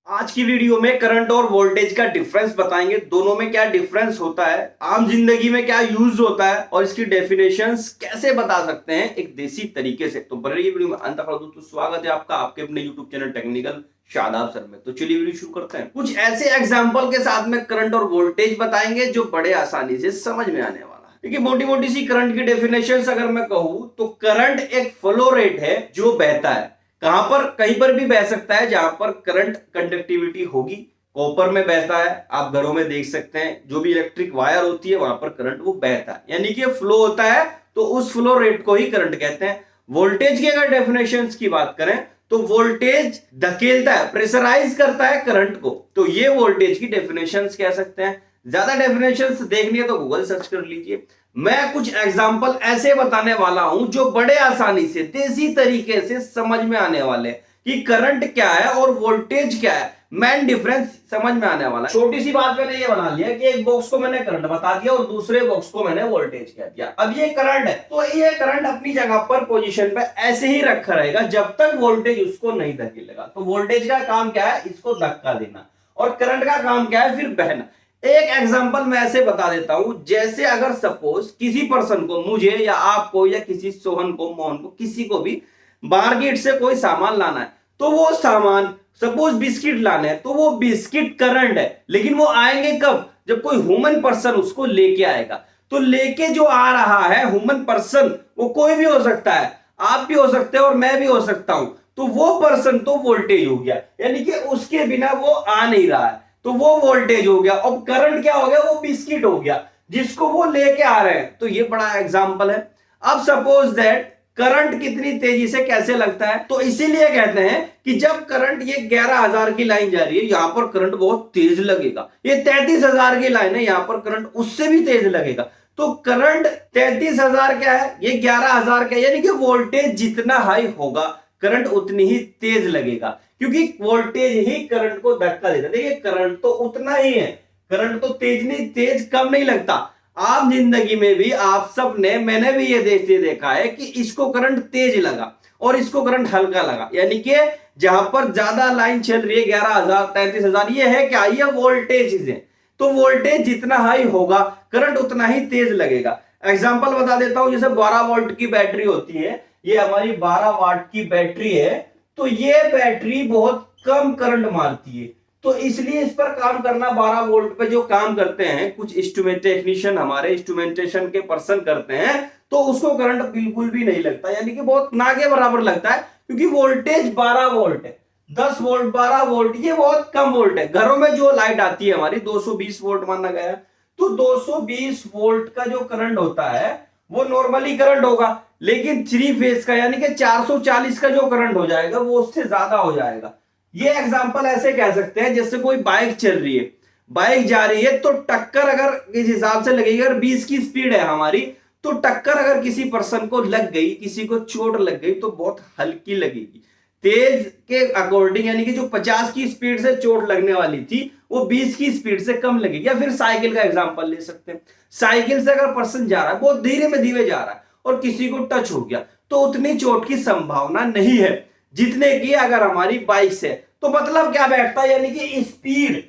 आज की वीडियो में करंट और वोल्टेज का डिफरेंस बताएंगे, दोनों में क्या डिफरेंस होता है, आम जिंदगी में क्या यूज होता है और इसकी डेफिनेशंस कैसे बता सकते हैं एक देसी तरीके से। तो बने वीडियो में अंत तक। तो स्वागत है आपका आपके अपने YouTube channel technical Shadab sir में। तो चलिए वीडियो शुरू करते हैं। कुछ ऐसे एग्जाम्पल के साथ में करंट और वोल्टेज बताएंगे जो बड़े आसानी से समझ में आने वाला है। देखिए मोटी मोटी सी करंट की डेफिनेशन अगर मैं कहूं तो करंट एक फ्लो रेट है जो बहता है। कहां पर? कहीं पर भी बह सकता है जहां पर करंट कंडक्टिविटी होगी। कॉपर में बहता है, आप घरों में देख सकते हैं जो भी इलेक्ट्रिक वायर होती है वहां पर करंट वो बहता है, यानी कि फ्लो होता है, तो उस फ्लो रेट को ही करंट कहते हैं। वोल्टेज की अगर डेफिनेशंस की बात करें तो वोल्टेज धकेलता है, प्रेशराइज करता है करंट को, तो ये वोल्टेज की डेफिनेशंस कह सकते हैं। ज्यादा डेफिनेशंस देखनी है तो गूगल सर्च कर लीजिए। मैं कुछ एग्जाम्पल ऐसे बताने वाला हूं जो बड़े आसानी से देसी तरीके से समझ में आने वाले कि करंट क्या है और वोल्टेज क्या है, मेन डिफरेंस समझ में आने वाला है। छोटी सी बात मैंने ये बना लिया कि एक बॉक्स को मैंने करंट बता दिया और दूसरे बॉक्स को मैंने वोल्टेज कह दिया। अब ये करंट है तो ये करंट अपनी जगह पर पोजीशन पे ऐसे ही रखा रहेगा जब तक वोल्टेज उसको नहीं धकेलेगा। तो वोल्टेज का काम क्या है? इसको धक्का देना। और करंट का काम क्या है? फिर बहना। एक एग्जांपल मैं ऐसे बता देता हूं, जैसे अगर सपोज किसी पर्सन को, मुझे या आपको या किसी सोहन को, मोहन को, किसी को भी मार्केट से कोई सामान लाना है, तो वो सामान सपोज बिस्किट लाने हैं, तो वो बिस्किट करंट है, लेकिन वो आएंगे कब? जब कोई ह्यूमन पर्सन उसको लेके आएगा। तो लेके जो आ रहा है ह्यूमन पर्सन, वो कोई भी हो सकता है, आप भी हो सकते हैं और मैं भी हो सकता हूं, तो वो पर्सन तो वोल्टेज हो गया, यानी कि उसके बिना वो आ नहीं रहा है, तो वो वोल्टेज हो गया। अब करंट क्या हो गया? वो बिस्किट हो गया जिसको वो लेके आ रहे हैं। तो ये बड़ा एग्जांपल है। अब सपोज दैट करंट कितनी तेजी से कैसे लगता है, तो इसीलिए कहते हैं कि जब करंट ये 11,000 की लाइन जा रही है, यहां पर करंट बहुत तेज लगेगा। ये 33,000 की लाइन है, यहां पर करंट उससे भी तेज लगेगा। तो करंट 33,000 क्या है, ये 11,000 क्या है, यानी कि वोल्टेज जितना हाई होगा करंट उतनी ही तेज लगेगा, क्योंकि वोल्टेज ही करंट को धक्का देता है। देखिए करंट तो उतना ही है, करंट तो तेज नहीं, तेज कम नहीं लगता। आम जिंदगी में भी आप सब ने, मैंने भी ये देखा है कि इसको करंट तेज लगा और इसको करंट हल्का लगा, यानी कि जहां पर ज्यादा लाइन चल रही है 11,000 33,000, ये है क्या? ये वोल्टेज है। तो वोल्टेज जितना हाई होगा करंट उतना ही तेज लगेगा। एग्जाम्पल बता देता हूं, जैसे 12 वोल्ट की बैटरी होती है, ये हमारी 12 वाट की बैटरी है, तो ये बैटरी बहुत कम करंट मारती है, तो इसलिए इस पर काम करना, 12 वोल्ट पे जो काम करते हैं कुछ इंस्ट्रूमेंट टेक्नीशियन, हमारे इंस्ट्रूमेंटेशन के पर्सन करते हैं, तो उसको करंट बिल्कुल भी नहीं लगता, यानी कि बहुत ना के बराबर लगता है, क्योंकि वोल्टेज 12 वोल्ट है। 10 वोल्ट 12 वोल्ट ये बहुत कम वोल्ट है। घरों में जो लाइट आती है हमारी 220 वोल्ट माना गया, तो 220 वोल्ट का जो करंट होता है वो नॉर्मली करंट होगा, लेकिन 3 फेज का यानी कि 440 का जो करंट हो जाएगा वो उससे ज्यादा हो जाएगा। ये एग्जांपल ऐसे कह सकते हैं, जैसे कोई बाइक चल रही है, बाइक जा रही है, तो टक्कर अगर इस हिसाब से लगेगी, अगर 20 की स्पीड है हमारी, तो टक्कर अगर किसी पर्सन को लग गई, किसी को चोट लग गई, तो बहुत हल्की लगेगी। तेज के अकॉर्डिंग, यानी कि जो 50 की स्पीड से चोट लगने वाली थी वो 20 की स्पीड से कम लगेगी। या फिर साइकिल का एग्जांपल ले सकते हैं, साइकिल से अगर पर्सन जा रहा है, बहुत धीरे में धीरे जा रहा है और किसी को टच हो गया, तो उतनी चोट की संभावना नहीं है जितने की अगर हमारी बाइक से। तो मतलब क्या बैठता है, यानी कि स्पीड।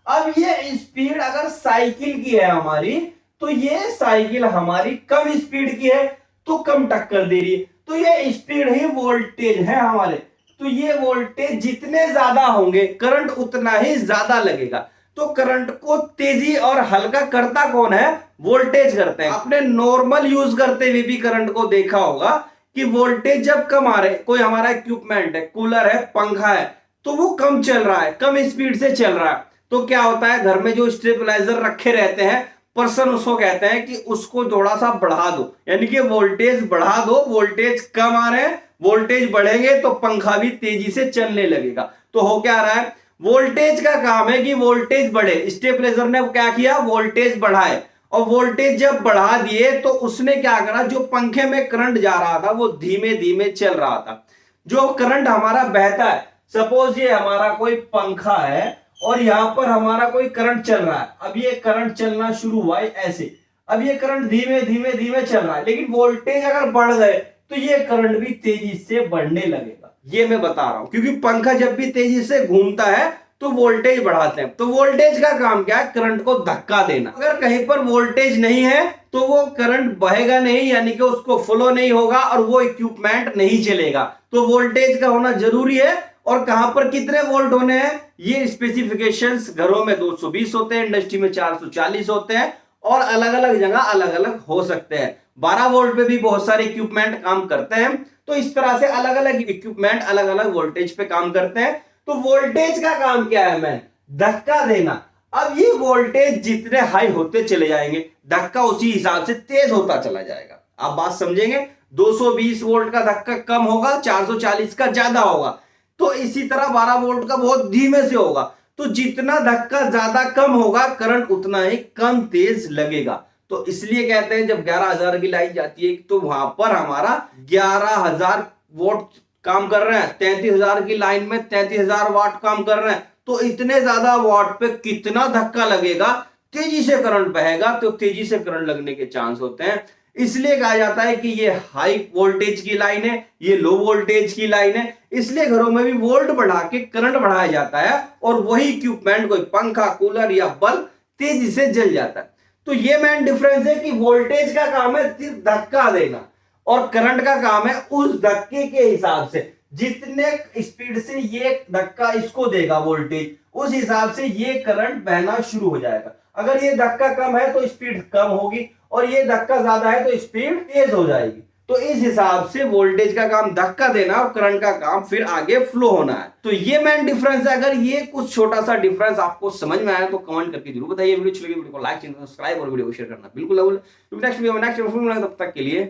अब ये स्पीड अगर साइकिल की है हमारी, तो ये साइकिल हमारी कम स्पीड की है, तो कम टक्कर दे रही है, तो ये स्पीड ही वोल्टेज है हमारे। तो ये वोल्टेज जितने ज्यादा होंगे करंट उतना ही ज्यादा लगेगा। तो करंट को तेजी और हल्का करता कौन है? वोल्टेज करते हैं। आपने नॉर्मल यूज करते हुए भी करंट को देखा होगा कि वोल्टेज जब कम आ रहे, कोई हमारा इक्विपमेंट है, कूलर है, पंखा है, तो वो कम चल रहा है, कम स्पीड से चल रहा है, तो क्या होता है, घर में जो स्टेबलाइजर रखे रहते हैं पर्सन, उसको कहते हैं कि उसको थोड़ा सा बढ़ा दो, यानी कि वोल्टेज बढ़ा दो। वोल्टेज कम आ रहे हैं, वोल्टेज बढ़ेंगे तो पंखा भी तेजी से चलने लगेगा। तो हो क्या रहा है, वोल्टेज का काम है कि वोल्टेज बढ़े। स्टेबलाइजर ने क्या किया? वोल्टेज बढ़ाए, और वोल्टेज जब बढ़ा दिए तो उसने क्या करा, जो पंखे में करंट जा रहा था वो धीमे धीमे चल रहा था। जो करंट हमारा बहता है, सपोज ये हमारा कोई पंखा है और यहां पर हमारा कोई करंट चल रहा है, अब ये करंट चलना शुरू हुआ है ऐसे, अब ये करंट धीमे धीमे धीमे चल रहा है, लेकिन वोल्टेज अगर बढ़ गए तो ये करंट भी तेजी से बढ़ने लगेगा। ये मैं बता रहा हूं, क्योंकि पंखा जब भी तेजी से घूमता है तो वोल्टेज बढ़ाते हैं। तो वोल्टेज का काम क्या है? करंट को धक्का देना। अगर कहीं पर वोल्टेज नहीं है तो वो करंट बहेगा नहीं, यानी कि उसको फ्लो नहीं होगा और वो इक्विपमेंट नहीं चलेगा। तो वोल्टेज का होना जरूरी है। और कहां पर कितने वोल्ट होने हैं, ये स्पेसिफिकेशंस घरों में 220 होते हैं, इंडस्ट्री में 440 होते हैं और अलग अलग जगह अलग अलग हो सकते हैं। 12 वोल्ट पे भी बहुत सारे इक्विपमेंट काम करते हैं। तो इस तरह से अलग अलग इक्विपमेंट अलग अलग वोल्टेज पे काम करते हैं। तो वोल्टेज का काम क्या है? मैं धक्का देना। अब ये वोल्टेज जितने हाई होते चले जाएंगे, धक्का उसी हिसाब से तेज होता चला जाएगा। आप बात समझेंगे? 220 वोल्ट का धक्का कम होगा, 440 का ज्यादा होगा। तो इसी तरह 12 वोल्ट का बहुत धीमे से होगा। तो जितना धक्का ज्यादा कम होगा, करंट उतना ही कम तेज लगेगा। तो इसलिए कहते हैं जब 11,000 की लाइन जाती है तो वहां पर हमारा 11,000 वोल्ट काम कर रहे हैं, 33,000 की लाइन में 33,000 वाट काम कर रहे हैं। तो इतने ज्यादा वाट पे कितना धक्का लगेगा, तेजी से करंट बहेगा, तो तेजी से करंट लगने के चांस होते हैं। इसलिए कहा जाता है कि ये हाई वोल्टेज की लाइन है, ये लो वोल्टेज की लाइन है। इसलिए घरों में भी वोल्ट बढ़ा के करंट बढ़ाया जाता है और वही इक्विपमेंट, कोई पंखा, कूलर या बल्ब तेजी से जल जाता है। तो ये मेन डिफरेंस है कि वोल्टेज का काम है सिर्फ धक्का देना और करंट का काम है उस धक्के के हिसाब से, जितने स्पीड से ये धक्का इसको देगा वोल्टेज, उस हिसाब से ये करंट बहना शुरू हो जाएगा। अगर ये धक्का कम है तो स्पीड कम होगी और ये धक्का ज्यादा है तो स्पीड तेज हो जाएगी। तो इस हिसाब से वोल्टेज का काम धक्का देना और करंट का काम फिर आगे फ्लो होना है। तो ये मेन डिफरेंस है। अगर ये कुछ छोटा सा डिफरेंस आपको समझ में आया तो कमेंट करके जरूर बताइए। वीडियो अच्छी लगी वीडियो को लाइक, चैनल को सब्सक्राइब और वीडियो को शेयर करना बिल्कुल ना भूलें। नेक्स्ट वीडियो में नेक्स्ट तब तक के लिए